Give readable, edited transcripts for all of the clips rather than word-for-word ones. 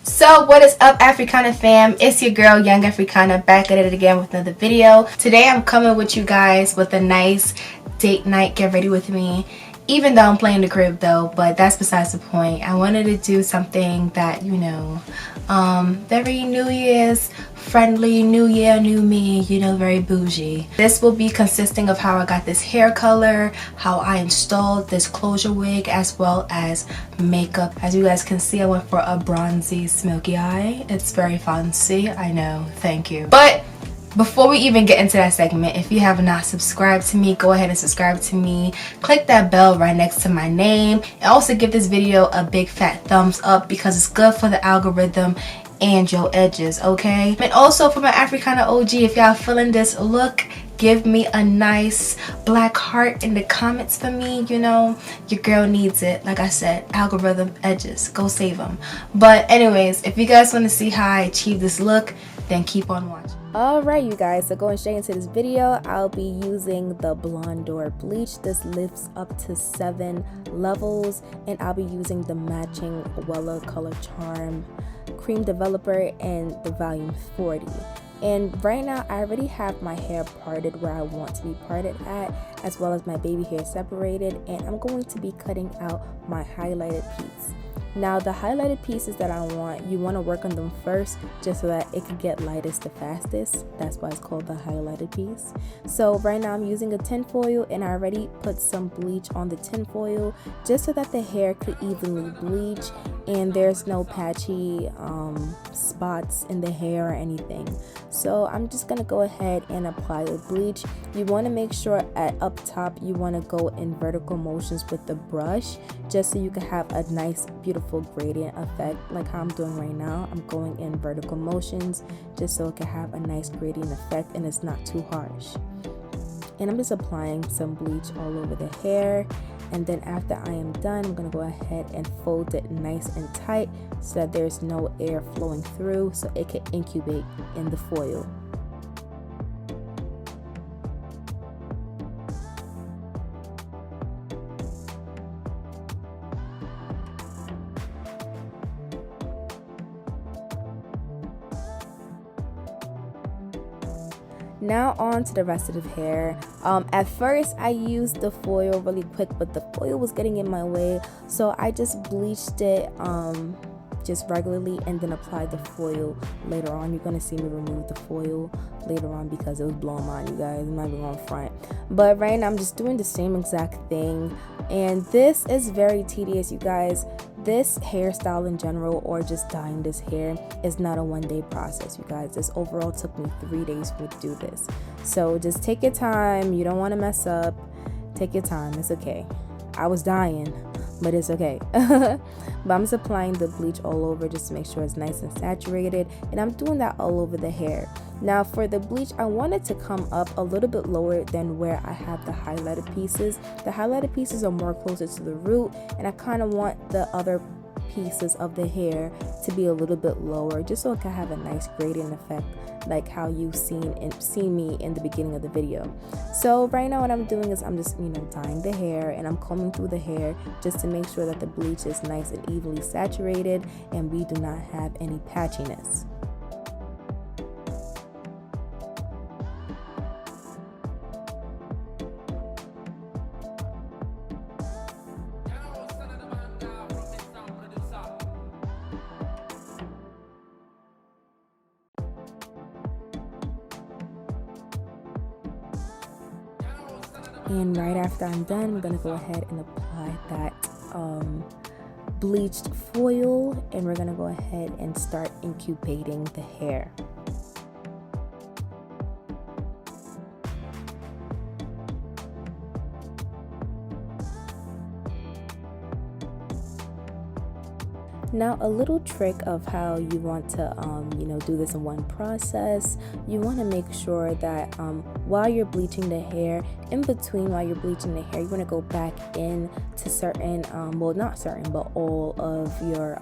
So what is up, Africana fam? It's your girl Young Africana back at it again with another video. Today I'm coming with you guys with a nice date night get ready with me. Even though I'm playing the crib though, but that's besides the point. I wanted to do something that, you know, very New Year's friendly, new year, new me, you know, very bougie. This will be consisting of how I got this hair color, how I installed this closure wig, as well as makeup. As you guys can see, I went for a bronzy smoky eye. It's very fancy, I know, thank you. But before we even get into that segment, if you have not subscribed to me, go ahead and subscribe to me. Click that bell right next to my name. And also give this video a big fat thumbs up because it's good for the algorithm and your edges, okay? And also for my Africana OG, if y'all feeling this look, give me a nice black heart in the comments for me. You know, your girl needs it. Like I said, algorithm edges, go save them. But anyways, if you guys want to see how I achieve this look, then keep on watching. Alright you guys, so going straight into this video, I'll be using the Blonde Door Bleach. This lifts up to 7 levels, and I'll be using the matching ULA Color Charm Cream Developer and the Volume 40. And right now I already have my hair parted where I want to be parted at, as well as my baby hair separated, and I'm going to be cutting out my highlighted piece. Now the highlighted pieces that I want, you want to work on them first just so that it can get lightest the fastest. That's why it's called the highlighted piece. So right now I'm using a tin foil, and I already put some bleach on the tin foil just so that the hair could evenly bleach and there's no patchy spots in the hair or anything. So I'm just gonna go ahead and apply the bleach. You want to make sure at up top you want to go in vertical motions with the brush just so you can have a nice beautiful gradient effect like how I'm doing right now. I'm going in vertical motions just so it can have a nice gradient effect and it's not too harsh. And I'm just applying some bleach all over the hair, and then after I am done, I'm going to go ahead and fold it nice and tight so that there's no air flowing through so it can incubate in the foil. Now on to the rest of the hair. At first I used the foil really quick, but the foil was getting in my way, so I just bleached it just regularly and then applied the foil later on. You're gonna see me remove the foil later on because it was blowing mine, you guys. I'm not even on front, but right now I'm just doing the same exact thing, and this is very tedious, you guys. This hairstyle in general, or just dyeing this hair, is not a one-day process, you guys. This overall took me 3 days for me to do this. So just take your time. You don't want to mess up. Take your time. It's okay. I was dying, but it's okay. But I'm just applying the bleach all over just to make sure it's nice and saturated, and I'm doing that all over the hair. Now for the bleach, I want it to come up a little bit lower than where I have the highlighted pieces. The highlighted pieces are more closer to the root, and I kind of want the other pieces of the hair to be a little bit lower just so it can have a nice gradient effect like how you've seen me in the beginning of the video. So right now what I'm doing is I'm just, you know, dyeing the hair, and I'm combing through the hair just to make sure that the bleach is nice and evenly saturated and we do not have any patchiness. And right after I'm done, I'm going to go ahead and apply that bleached foil, and we're going to go ahead and start incubating the hair. Now, a little trick of how you want to, do this in one process. You want to make sure that while you're bleaching the hair, in between while you're bleaching the hair, you want to go back in to certain, well, not certain, but all of your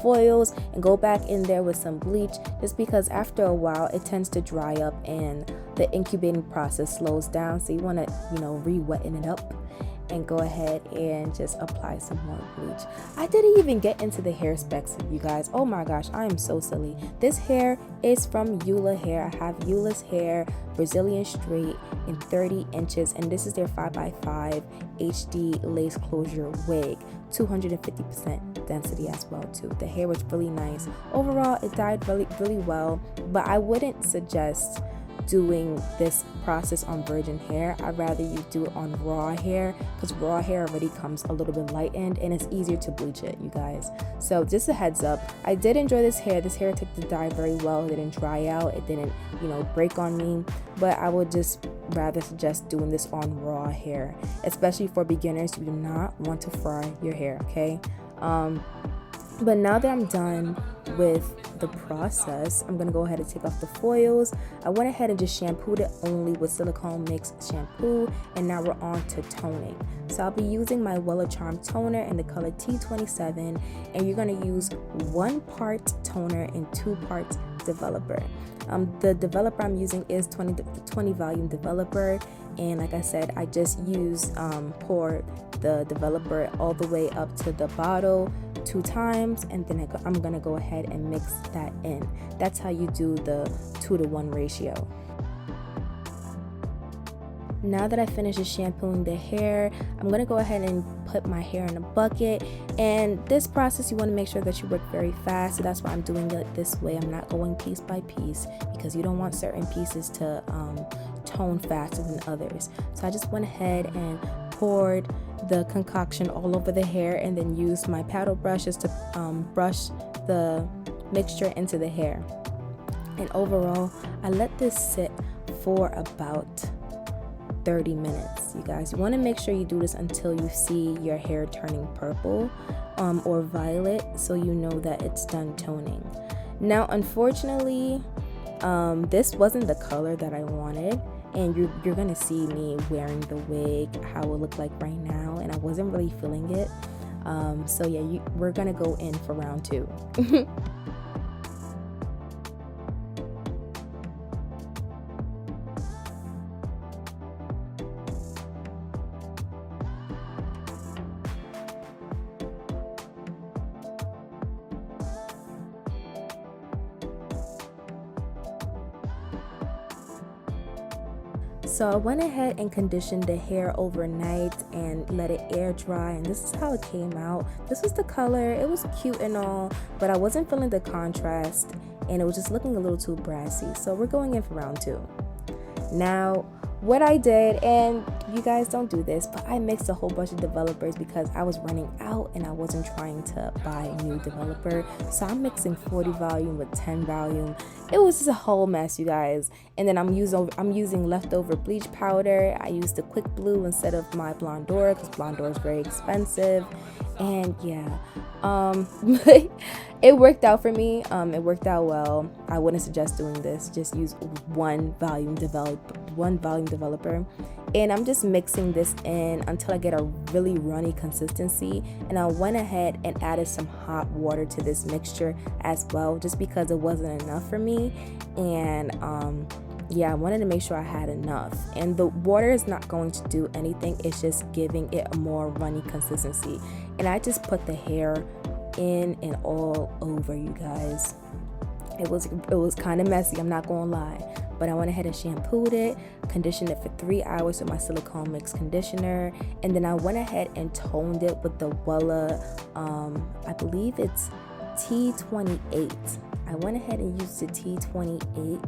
foils, and go back in there with some bleach, just because after a while it tends to dry up and the incubating process slows down. So you want to, re-wetten it up and go ahead and just apply some more bleach. I didn't even get into the hair specs, you guys. Oh my gosh, I am so silly. This hair is from ULAHAIR. I have ULA's hair, Brazilian straight, in 30 inches, and this is their 5x5 HD lace closure wig, 250% density as well too. The hair was really nice. Overall, it dyed really well, but I wouldn't suggest doing this process on virgin hair. I'd rather you do it on raw hair, because raw hair already comes a little bit lightened and it's easier to bleach it, you guys. So just a heads up, I did enjoy this hair. This hair took the dye very well. It didn't dry out, it didn't break on me, but I would just rather suggest doing this on raw hair, especially for beginners. You do not want to fry your hair, okay? But now that I'm done with the process, I'm gonna go ahead and take off the foils. I went ahead and just shampooed it only with silicone mix shampoo, and now we're on to toning. So I'll be using my Wella Charm toner in the color T27, and you're gonna use 1 part toner and 2 parts developer. The developer I'm using is 20 volume developer, and like I said, I just pour the developer all the way up to the bottle 2 times, and then I'm gonna go ahead and mix that in. That's how you do the 2-to-1 ratio. Now that I finished shampooing the hair, I'm gonna go ahead and put my hair in a bucket. And this process, you want to make sure that you work very fast, so that's why I'm doing it this way. I'm not going piece by piece, because you don't want certain pieces to tone faster than others. So I just went ahead and poured the concoction all over the hair, and then used my paddle brushes to brush the mixture into the hair. And overall, I let this sit for about 30 minutes, you guys. You want to make sure you do this until you see your hair turning purple or violet, so you know that it's done toning. Now, unfortunately, this wasn't the color that I wanted, and you're gonna see me wearing the wig how it look like right now, and I wasn't really feeling it. So yeah, we're gonna go in for round 2. So I went ahead and conditioned the hair overnight and let it air dry, and this is how it came out. This was the color. It was cute and all, but I wasn't feeling the contrast, and it was just looking a little too brassy. So we're going in for round 2. Now, what I did, and you guys don't do this, but I mixed a whole bunch of developers because I was running out and I wasn't trying to buy a new developer. So I'm mixing 40 volume with 10 volume. It was just a whole mess, you guys. And then I'm using leftover bleach powder. I used the Quick Blue instead of my Blondora, because Blondora is very expensive. And yeah, it worked out for me. It worked out well. I wouldn't suggest doing this. Just use one volume developer, and I'm just mixing this in until I get a really runny consistency. And I went ahead and added some hot water to this mixture as well, just because it wasn't enough for me. And yeah, I wanted to make sure I had enough, and the water is not going to do anything. It's just giving it a more runny consistency. And I just put the hair in and all over, you guys. It was kind of messy, I'm not gonna lie, but I went ahead and shampooed it, conditioned it for 3 hours with my silicone mix conditioner, and then I went ahead and toned it with the Wella, I believe it's T28. I went ahead and used the T28,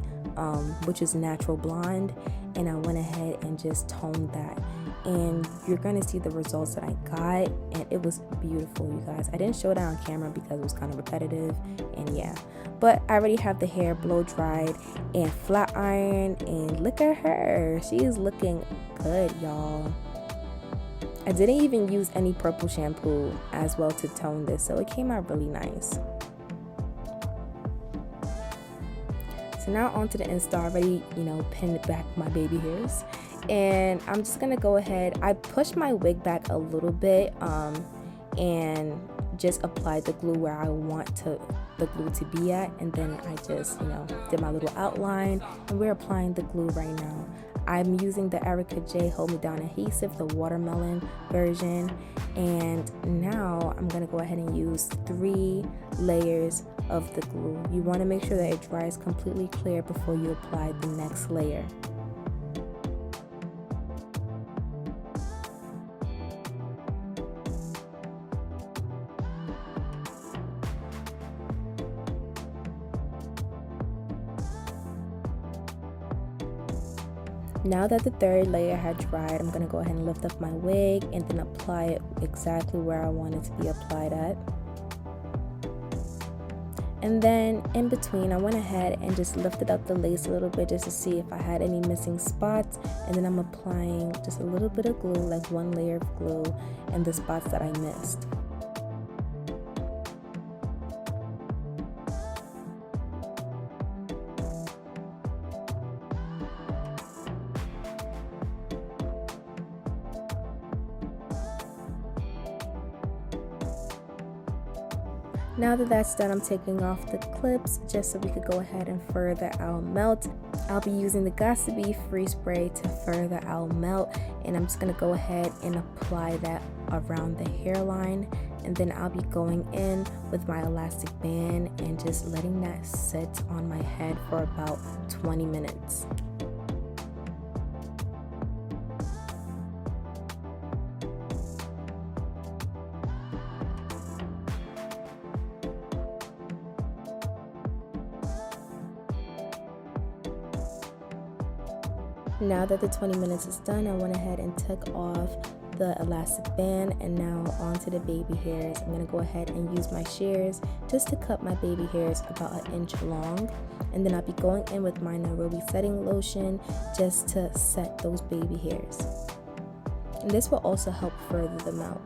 which is natural blonde, and I went ahead and just toned that. And you're gonna see the results that I got, and it was beautiful, you guys. I didn't show it on camera because it was kind of repetitive, and yeah, but I already have the hair blow dried and flat ironed, and look at her, she is looking good, y'all. I didn't even use any purple shampoo as well to tone this, so it came out really nice. So now onto the Insta. I already, pinned back my baby hairs, and I'm just gonna go ahead. I pushed my wig back a little bit, and just applied the glue where I want the glue to be at, and then I just, did my little outline, and we're applying the glue right now. I'm using the Erica J Hold Me Down adhesive, the watermelon version, and now I'm gonna go ahead and use 3 layers of the glue. You want to make sure that it dries completely clear before you apply the next layer. Now that the 3rd layer had dried, I'm going to go ahead and lift up my wig and then apply it exactly where I want it to be applied at. And then in between, I went ahead and just lifted up the lace a little bit just to see if I had any missing spots. And then I'm applying just a little bit of glue, like 1 layer of glue, in the spots that I missed. Now that that's done, I'm taking off the clips just so we could go ahead and further our melt. I'll be using the Gots to Be Free Spray to further our melt, and I'm just going to go ahead and apply that around the hairline, and then I'll be going in with my elastic band and just letting that sit on my head for about 20 minutes. Now that the 20 minutes is done, I went ahead and took off the elastic band, and now onto the baby hairs. I'm going to go ahead and use my shears just to cut my baby hairs about 1 inch long, and then I'll be going in with my Nairobi setting lotion just to set those baby hairs. And this will also help further them out.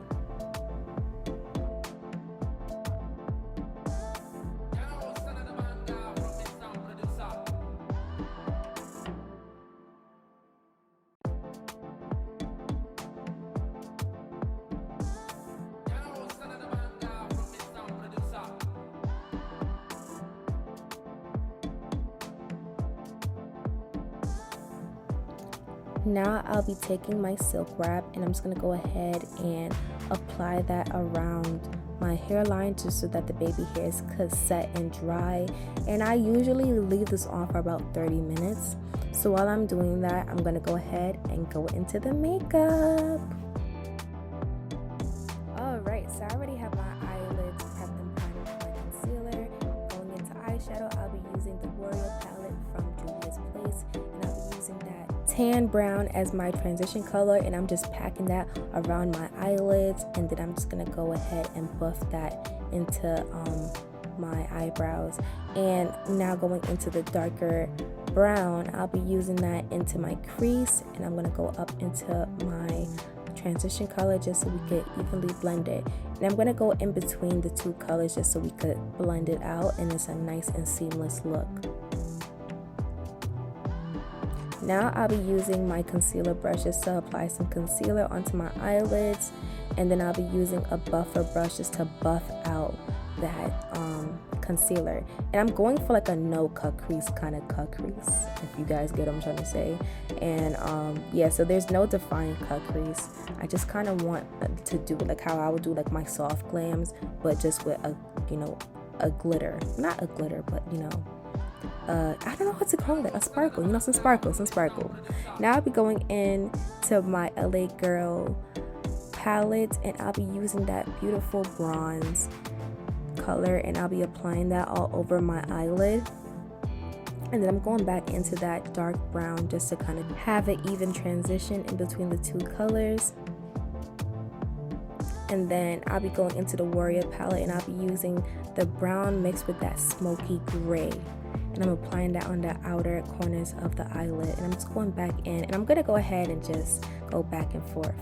Now I'll be taking my silk wrap and I'm just going to go ahead and apply that around my hairline just so that the baby hairs could set and dry. And I usually leave this on for about 30 minutes. So while I'm doing that, I'm going to go ahead and go into the makeup. Alright, so I already have my eyelids prepped and primed with my concealer. Going into eyeshadow, I'll be using the Warrior palette from Juvia's Place, and I'll be using that tan brown as my transition color, and I'm just packing that around my eyelids, and then I'm just gonna go ahead and buff that into my eyebrows. And now going into the darker brown, I'll be using that into my crease, and I'm gonna go up into my transition color just so we could evenly blend it. And I'm gonna go in between the 2 colors just so we could blend it out, and it's a nice and seamless look. Now I'll be using my concealer brushes to apply some concealer onto my eyelids, and then I'll be using a buffer brush just to buff out that concealer. And I'm going for like a no cut crease kind of cut crease, if you guys get what I'm trying to say. And yeah, so there's no defined cut crease. I just kind of want to do it like how I would do like my soft glams, but just with a, a glitter, not a glitter, but I don't know what to call it, a sparkle, some sparkle. Now I'll be going in to my LA Girl palette, and I'll be using that beautiful bronze color, and I'll be applying that all over my eyelid. And then I'm going back into that dark brown just to kind of have an even transition in between the 2 colors. And then I'll be going into the Warrior palette, and I'll be using the brown mixed with that smoky gray. And I'm applying that on the outer corners of the eyelid, and I'm just going back in, and I'm going to go ahead and just go back and forth.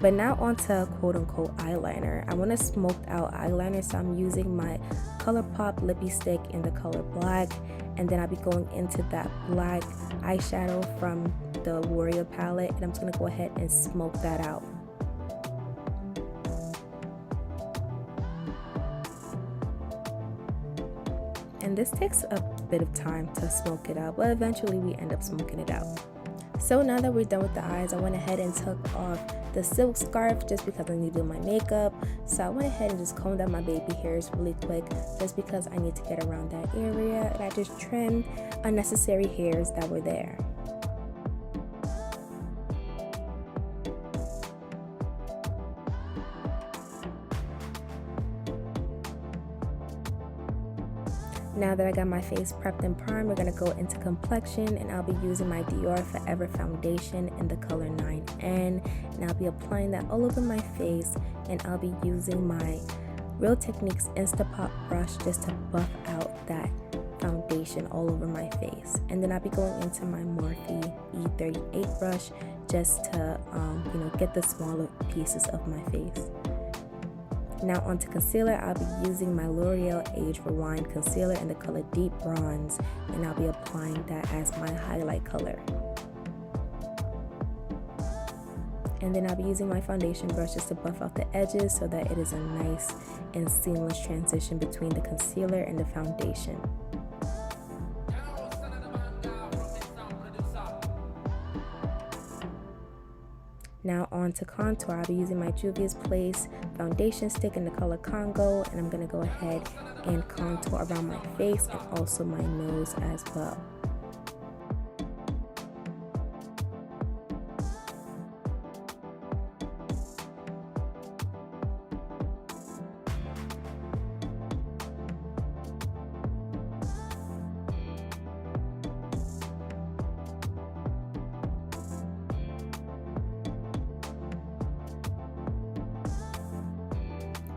But now onto quote unquote eyeliner. I want a smoked out eyeliner, so I'm using my ColourPop lippy stick in the color black, and then I'll be going into that black eyeshadow from the L'Oreal palette, and I'm just gonna go ahead and smoke that out. And this takes a bit of time to smoke it out, but eventually we end up smoking it out. So now that we're done with the eyes, I went ahead and took off the silk scarf just because I need to do my makeup. So I went ahead and just combed out my baby hairs really quick just because I need to get around that area, and I just trimmed unnecessary hairs that were there. Now that I got my face prepped and primed, we're going to go into complexion, and I'll be using my Dior Forever foundation in the color 9N, and I'll be applying that all over my face, and I'll be using my Real Techniques Instapot brush just to buff out that foundation all over my face. And then I'll be going into my Morphe E38 brush just to get the smaller pieces of my face. Now onto concealer, I'll be using my L'Oreal Age Rewind concealer in the color Deep Bronze, and I'll be applying that as my highlight color. And then I'll be using my foundation brush just to buff out the edges so that it is a nice and seamless transition between the concealer and the foundation. Now on to contour, I'll be using my Juvia's Place foundation stick in the color Congo, and I'm going to go ahead and contour around my face and also my nose as well.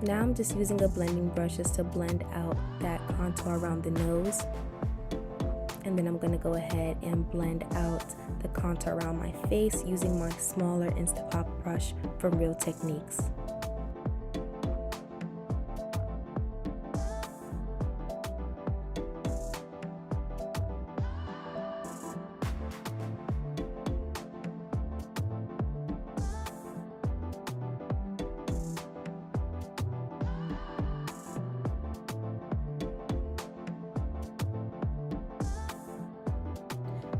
Now I'm just using a blending brush just to blend out that contour around the nose. And then I'm going to go ahead and blend out the contour around my face using my smaller Instapot brush from Real Techniques.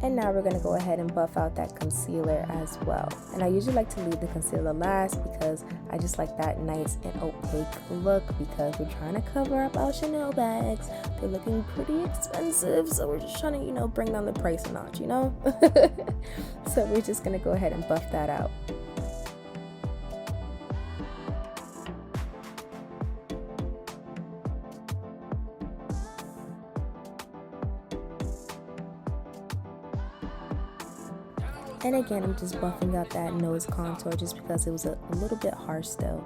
And now we're going to go ahead and buff out that concealer as well. And I usually like to leave the concealer last because I just like that nice and opaque look, because we're trying to cover up our Chanel bags. They're looking pretty expensive, so we're just trying to, bring down the price a notch, So we're just going to go ahead and buff that out. And again, I'm just buffing out that nose contour just because it was a little bit harsh still.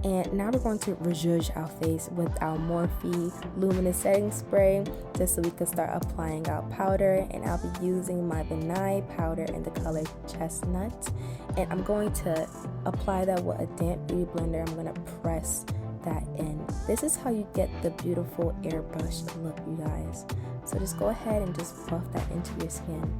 And now we're going to rouge our face with our Morphe Luminous Setting Spray just so we can start applying our powder. And I'll be using my Benai powder in the color Chestnut. And I'm going to apply that with a damp beauty blender. I'm going to press that in. This is how you get the beautiful airbrushed look, you guys. So just go ahead and just buff that into your skin.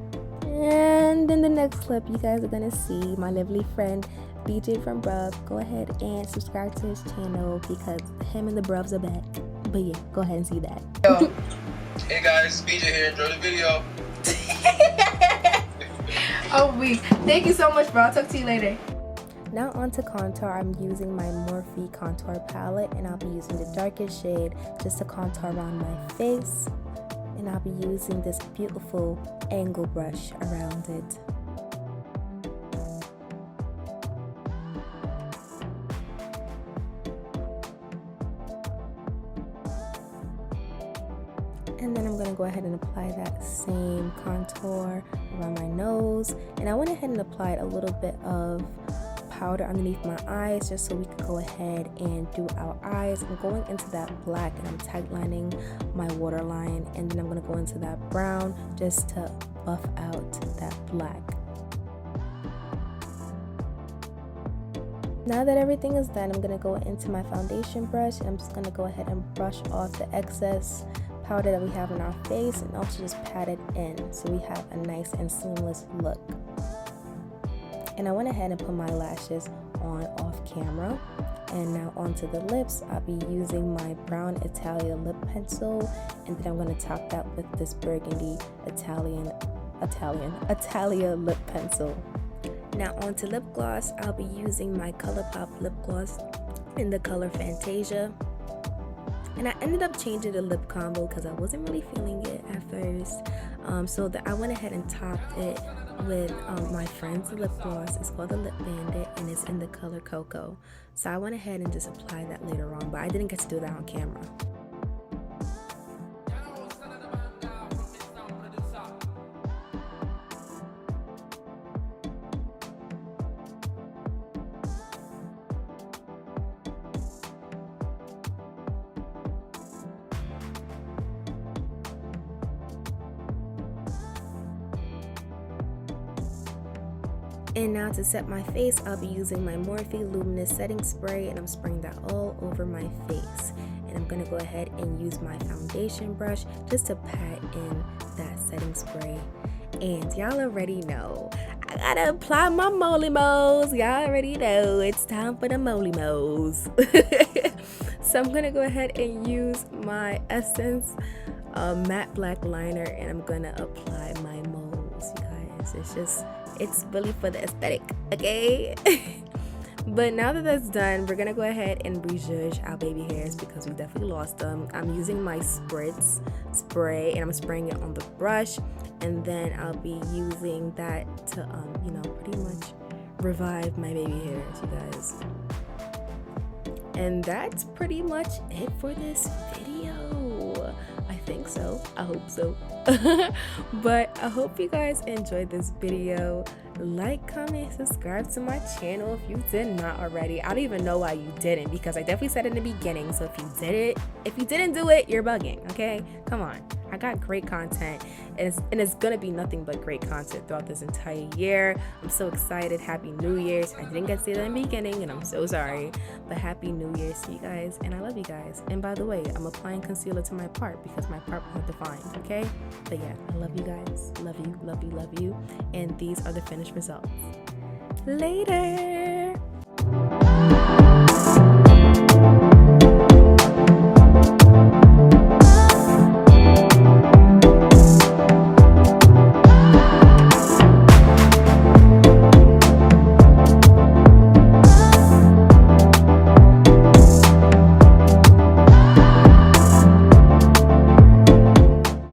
And in the next clip, you guys are gonna see my lovely friend BJ from Bruv. Go ahead and subscribe to his channel because him and the Bruvs are back. But yeah, go ahead and see that. Yo. Hey guys, BJ here. Enjoy the video. Oh, weak. Thank you so much, bro. I'll talk to you later. Now on to contour, I'm using my Morphe contour palette, and I'll be using the darkest shade just to contour around my face. And I'll be using this beautiful angle brush around it. And then I'm going to go ahead and apply that same contour around my nose. And I went ahead and applied a little bit of powder underneath my eyes just so we could go ahead and do our eyes. I'm going into that black and I'm tightlining my waterline, and then I'm going to go into that brown just to buff out that black. Now that everything is done, I'm going to go into my foundation brush and I'm just going to go ahead and brush off the excess powder that we have on our face and also just pat it in so we have a nice and seamless look. And I went ahead and put my lashes on off camera. And now onto the lips, I'll be using my brown Italia lip pencil, and then I'm going to top that with this burgundy Italia lip pencil. Now onto lip gloss, I'll be using my ColourPop lip gloss in the color Fantasia. And I ended up changing the lip combo because I wasn't really feeling it at first. So I went ahead and topped it with my friend's lip gloss. It's called the Lip Bandit and it's in the color Cocoa. So I went ahead and just applied that later on, but I didn't get to do that on camera. And now to set my face, I'll be using my Morphe Luminous Setting Spray and I'm spraying that all over my face. And I'm going to go ahead and use my foundation brush just to pat in that setting spray. And y'all already know, I gotta apply my moly mo's. Y'all already know, it's time for the moly mo's. So I'm going to go ahead and use my Essence matte black liner and I'm going to apply my moles, you guys. It's really for the aesthetic, okay? But now that that's done, we're gonna go ahead and rezhuzh our baby hairs because we definitely lost them. I'm using my spritz spray and I'm spraying it on the brush, and then I'll be using that to pretty much revive my baby hairs, you guys. And that's pretty much it for this video. I think so. I hope so. But I hope you guys enjoyed this video. Like, comment, subscribe to my channel if you did not already. I don't even know why you didn't, because I definitely said in the beginning. So if you didn't do it, you're bugging, okay? Come on. I got great content, and it's gonna be nothing but great content throughout this entire year. I'm so excited. Happy New Year's. I didn't get to say that in the beginning, and I'm so sorry, but Happy New Year's to you guys, and I love you guys. And by the way, I'm applying concealer to my part because my part wasn't defined, okay? But yeah, I love you guys. Love you, love you, love you. And these are the finished results. Later.